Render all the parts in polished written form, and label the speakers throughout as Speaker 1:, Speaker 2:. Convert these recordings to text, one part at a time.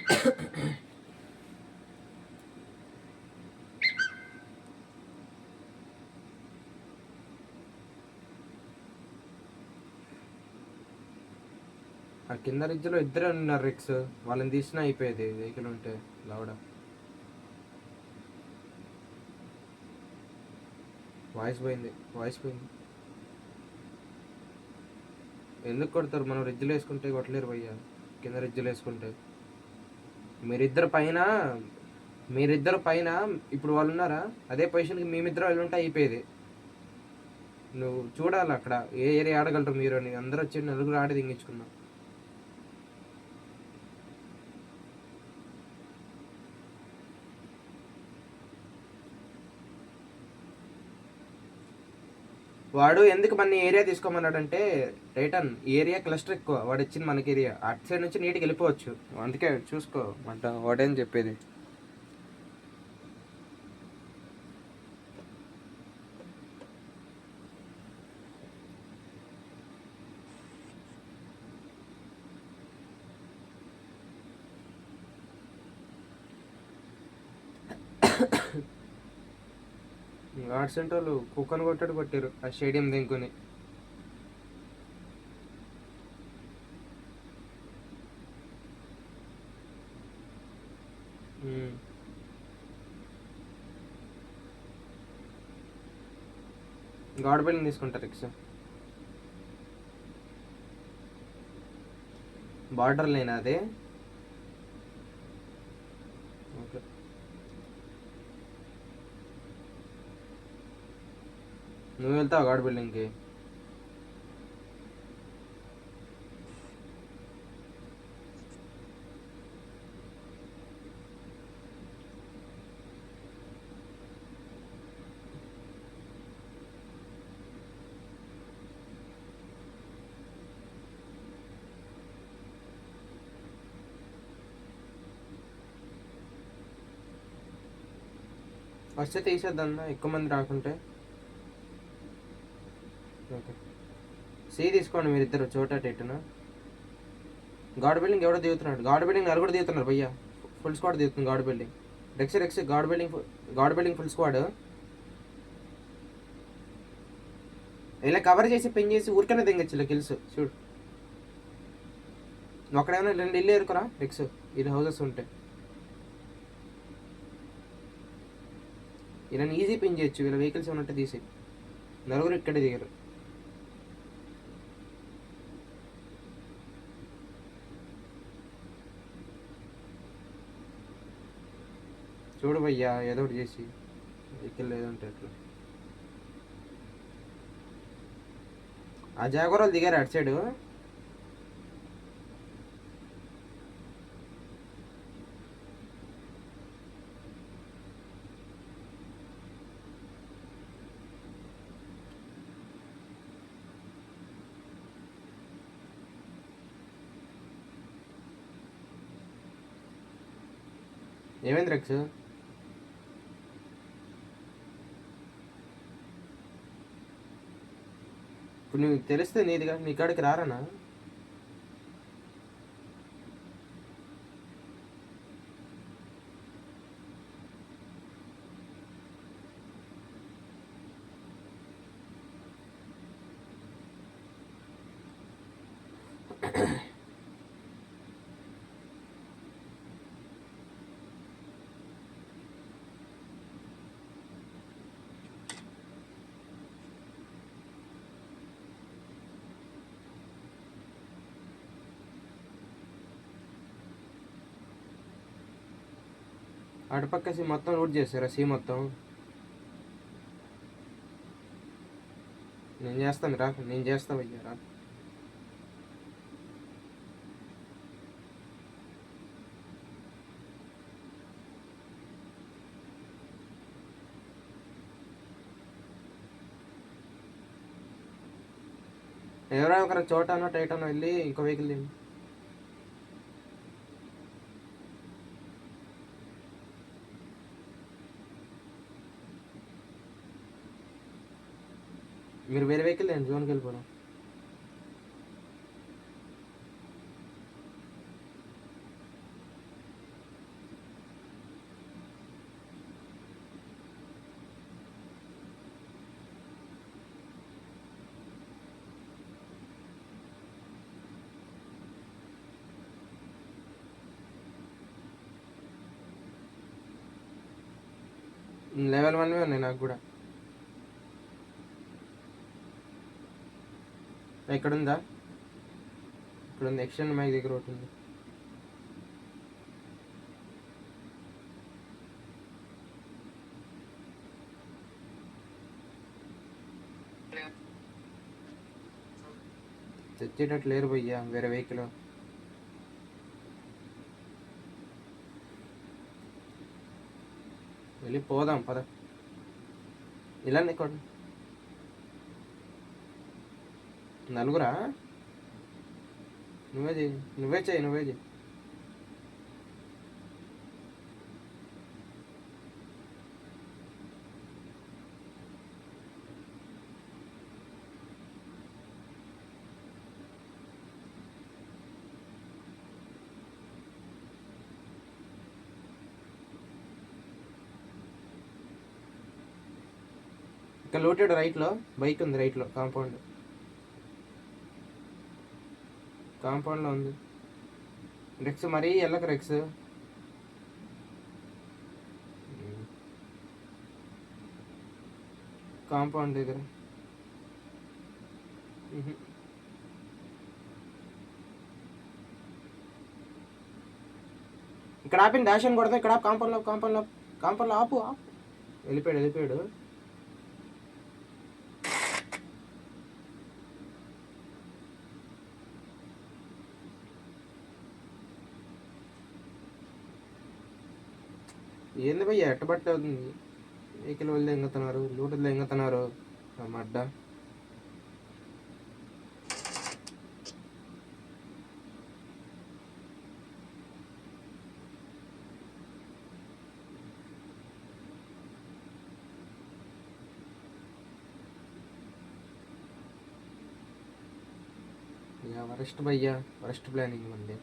Speaker 1: ఆ కింద రిజ్లో ఇద్దరే ఉన్నారు రిక్స్, వాళ్ళని తీసినా అయిపోయేది వెహికల్ ఉంటే లౌడ. వాయిస్ పోయింది. ఎందుకు కొడతారు? మనం రిజ్జులు వేసుకుంటే కొట్టలేరు భయ్యా. కింద రిజ్జులు వేసుకుంటే మీరిద్దరు పైన ఇప్పుడు వాళ్ళు ఉన్నారా, అదే పొజిషన్కి మేమిద్దరం వెళ్ళి ఉంటే అయిపోయేది. నువ్వు చూడాలి అక్కడ ఏ ఏరియా ఆడగలరు మీరు అని. అందరూ వచ్చి నలుగురు ఆడి దింగించుకున్నాం. వాడు ఎందుకు మన ఏరియా తీసుకోమన్నాడంటే, రైటన్ ఏరియా క్లస్టర్ ఎక్కువ, వాడు ఇచ్చింది మనకి ఏరియా, అటు సైడ్ నుంచి నీటికి వెళ్ళిపోవచ్చు. అందుకే చూసుకో అంట వాడేం చెప్పేది. ఆర్ట్ సెంటర్లు కుక్కను కొట్టారు ఆ స్టేడియం దింకుని. గాడ్ బిల్డింగ్ తీసుకుంటారు ఎక్స్ బార్డర్ లేనా అదే. ఓకే, నువ్వు వెళ్తావు గాడ్ బిల్డింగ్కి? వస్తే తీసేద్దన్నా ఎక్కువ మంది రాకుంటే. ఓకే, సి తీసుకోండి మీరిద్దరు చోటా టెట్టున. గాడ్ బిల్డింగ్ ఎవడో దిగుతున్నాడు, గాడ్ బిల్డింగ్ నలుగురు దిగుతున్నారు భయ్యా. ఫుల్ స్క్వాడ్ దిగుతుంది God building. Rex God building full squad. ఇలా కవర్ చేసి పెన్ చేసి ఊరికనే దిగచ్చు కిల్స్. చూడు ఒకడేమైనా 2 ఇల్లు ఏరుకురా రెక్స్, ఇది హౌసెస్ ఉంటాయి. ఇలా ఈజీ పిన్ చేయొచ్చు. వీళ్ళ వెహికల్స్ ఏమైనా ఉంటే తీసి. నలుగురు ఇక్కడే దిగారు. చూడు భయ్యా ఏదో ఒకటి చేసి వెహికల్ ఏదో ఉంటే అట్లా. ఆ జాగోరాలు దిగారు అటు సైడు. ఏమైంది రెక్స్? ఇప్పుడు నీకు తెలిస్తే నీదిగా నీ కాడికి రారనా? అటుపక్క సి మొత్తం లూట్ చేస్తారా? సి మొత్తం నేను చేస్తాను రా, నేను చేస్తా భయ్యా రా. ఎవరైనా ఒకరు చోటానో టైటానో వెళ్ళి ఇంకో వెహికల్ తిండి. మీరు వేరే వెహికల్ తిండి, జోన్కి వెళ్ళిపోవడం. లెవెల్ 1 ఉన్నాయి నాకు కూడా. ఇక్కడ ఉందా? ఇక్కడ ఉంది. ఎక్స్టెండ్ మైక్ దగ్గర ఒకటి ఉంది. తెచ్చేటట్టు లేరు భయ్యా వేరే వెహికల్. వెళ్ళి పోదాం పద. ఇలా కొడు. నలుగురా? నువ్వే చెయ్యి. ఇక్కడ లూటెడ్ రైట్లో బైక్ ఉంది. రైట్లో కాంపౌండ్లో ఉంది. రెక్స్ మరీ ఎల్లక రెక్స్. కాంపౌండ్ దగ్గర ఇక్కడ ఆపిన డాష్ అని కొడతా. ఇక్కడ కాంపౌండ్లో ఆపు. వెళ్ళిపోయాడు. ఏంది భయ్య ఎట్టబట్టే అవుతుంది. వెహికల్ వల్ల ఎంగుతున్నారు, లూటర్లో ఎంగుతున్నారు. అడ్డ వరస్ట్ భయ్యా, వరస్ట్ ప్లానింగ్ ఉంది.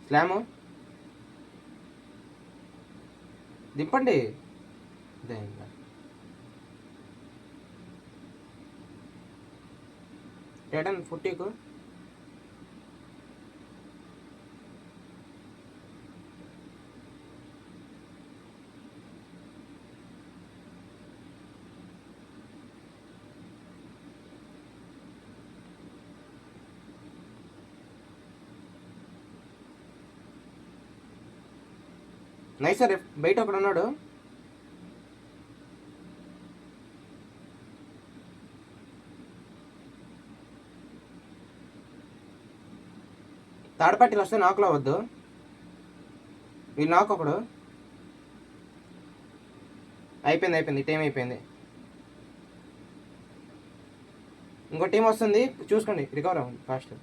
Speaker 1: స్లాము దింపండి. ఇంకా టైటన్ 40కు నైస్ సార్. బయట ఒకడు ఉన్నాడు. థర్డ్ పార్టీలు వస్తే నాకులో వద్దు. వీళ్ళు నాకు ఒకడు. అయిపోయింది. టైం అయిపోయింది. ఇంకో టీం వస్తుంది, చూసుకోండి. రికవర్ అవ్వండి ఫాస్ట్.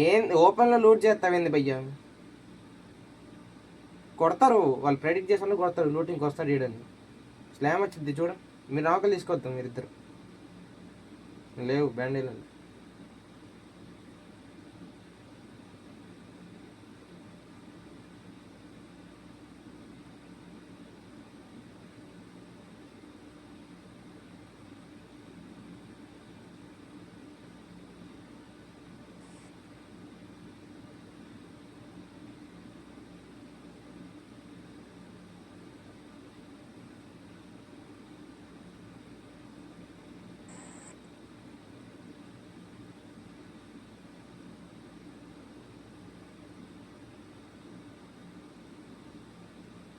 Speaker 1: ఏం ఓపెన్లో లూట్ చేస్తావేంది భయ్యా? కొడతారు వాళ్ళు, ప్రెడిక్ట్ చేసిన కొడతారు. లూటింగ్కి వస్తాడు ఈడని. స్లామ్ వచ్చింది చూడండి. మీరు నాకలు తీసుకొద్దాం మీరిద్దరు. లేవు బ్యాండీలు.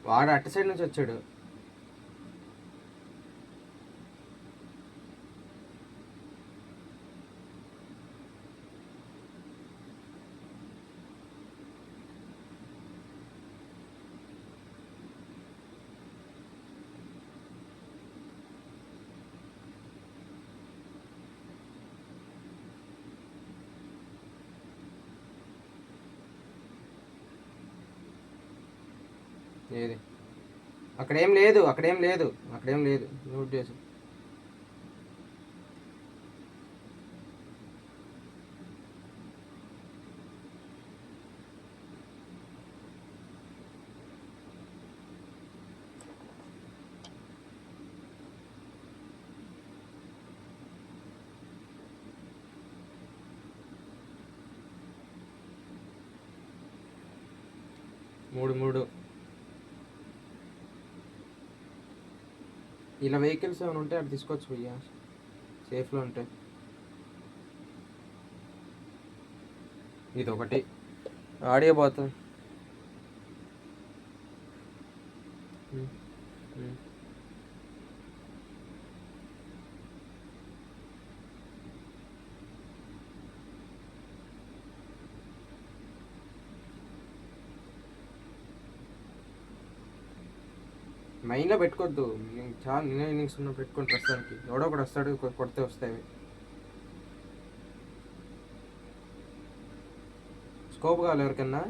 Speaker 1: వాడు అటు సైడ్ నుంచి వచ్చాడు. ఏది అక్కడేం లేదు. నోట్ చేసి మూడు ఇలా వెహికల్స్ ఏమైనా ఉంటే అటు తీసుకోవచ్చు భయ్యా, సేఫ్లో ఉంటాయి. ఇది ఒకటి ఆడియో పోతుంది. మైండ్లో పెట్టుకోవద్దు, చాలా నిన్న ఇన్నింగ్స్ ఉన్న పెట్టుకొని ప్రస్తుతానికి ఎవడో ఒకటి వస్తాడు, కొడితే వస్తాయి. స్కోప్ కావాలి ఎవరికన్నా.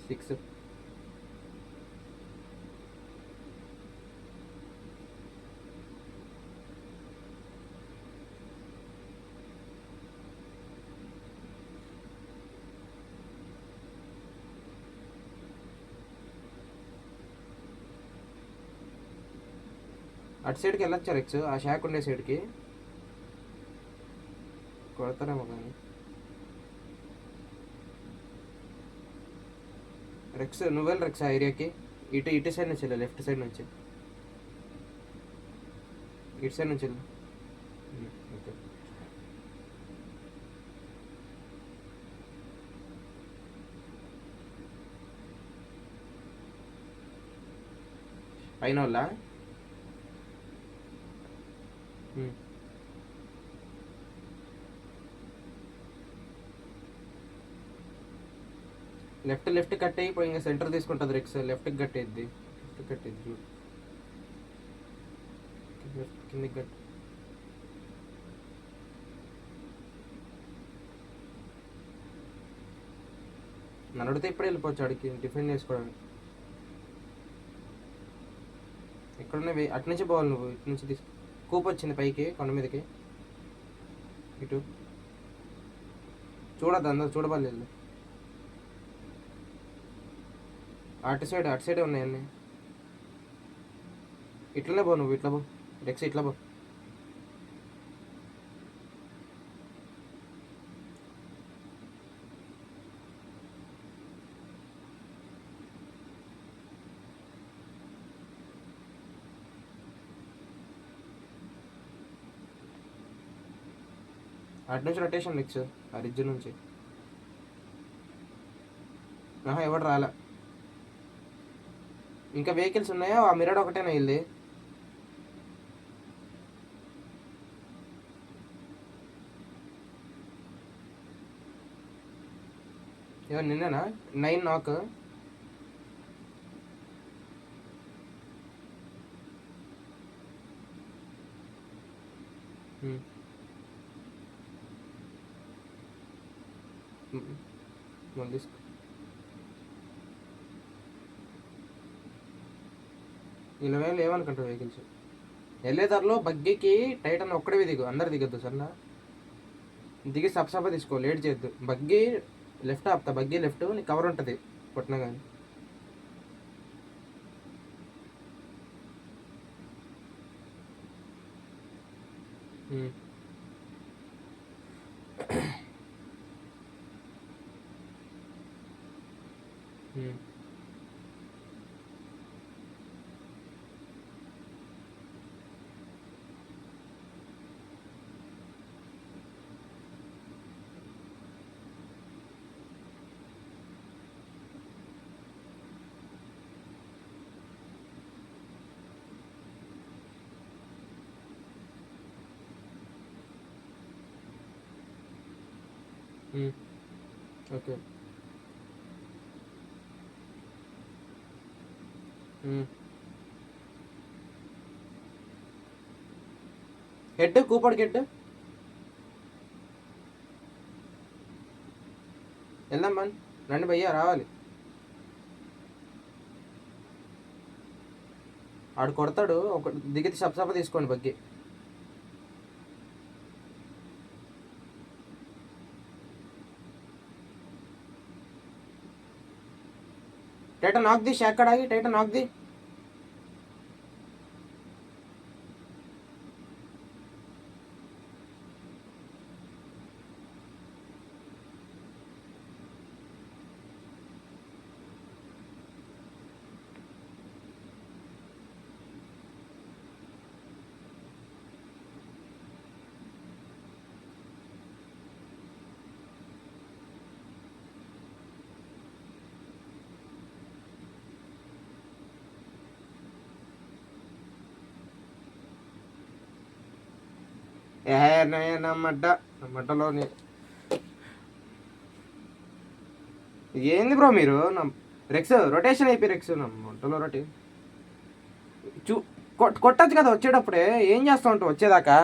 Speaker 1: 6 అటు సైడ్కి వెళ్ళొచ్చా రెక్స్, ఆ షాక్ ఉండే సైడ్కి కొడతారేమో కానీ. రెక్స్ నువ్వు వెళ్ళి రెక్స్ ఆ ఏరియాకి, ఇటు సైడ్ నుంచి వెళ్ళి, లెఫ్ట్ సైడ్ నుంచి, ఇటు సైడ్ నుంచి వెళ్ళి. ఓకే పైన వాళ్ళ లెఫ్ట్ కట్ అయిపోయి ఇంకా సెంటర్ తీసుకుంటుంది రెక్స్, లెఫ్ట్కి కట్టేద్ది, లెఫ్ట్ కట్టేద్ది చూడు, కిందకి కట్. నన్ను అడిగితే ఇప్పుడే వెళ్ళిపోవచ్చు అడిగి టిఫిన్ చేసుకోవడానికి. ఎక్కడున్నా అటు నుంచి పోవాలి నువ్వు, ఇటు నుంచి తీసు. కూపు వచ్చింది పైకి కొండ మీదకి, ఇటు చూడద్దు, అందరూ చూడబడలేదు. అటు సైడే ఉన్నాయన్నీ. ఇట్లనే పో నువ్వు, ఇట్లా పో రెక్స్, ఇట్లా పో. అటు నుంచి రొటేషన్ రెక్స్, ఆ రిడ్జ్ నుంచి. ఎవడు రాలే. ఇంకా వెహికల్స్ ఉన్నాయా, ఆ మిరడ్ ఒకటేనా వెళ్ళి. ఎవరు నిన్ననా 9 నాక్. మళ్ళీ తీసుకో. ఇలా వేలు ఏమనుకుంటారు వెహికల్స్. వెళ్ళే దారిలో బగ్గీకి టైటన్ ఒక్కడే దిగు, అందరు దిగద్దు సరేనా. దిగి సపసప తీసుకో, లేట్ చేయొద్దు. బగ్గీ లెఫ్ట్ ఆపుతా, బగ్గీ లెఫ్ట్, నీకు కవర్ ఉంటుంది కొట్టినా కానీ. ఓకే హెడ్ కూపడికి హెడ్ వెళ్దాం మన్, రండి భయ్యా రావాలి. ఆడు కొడతాడు, ఒక దిగితే సపసప తీసుకోండి బగ్గి. టైటన్ నాక్ది, షాక్ ఆగి టైటన్ నాక్ది. ఏ నమ్మటలోని ఏంది బ్రో మీరు రెక్స్ రొటేషన్ అయిపోయి రెక్స్ నమ్మటలో రొటే కొట్టచ్చు కదా వచ్చేటప్పుడే. ఏం చేస్తా ఉంటావు వచ్చేదాకా?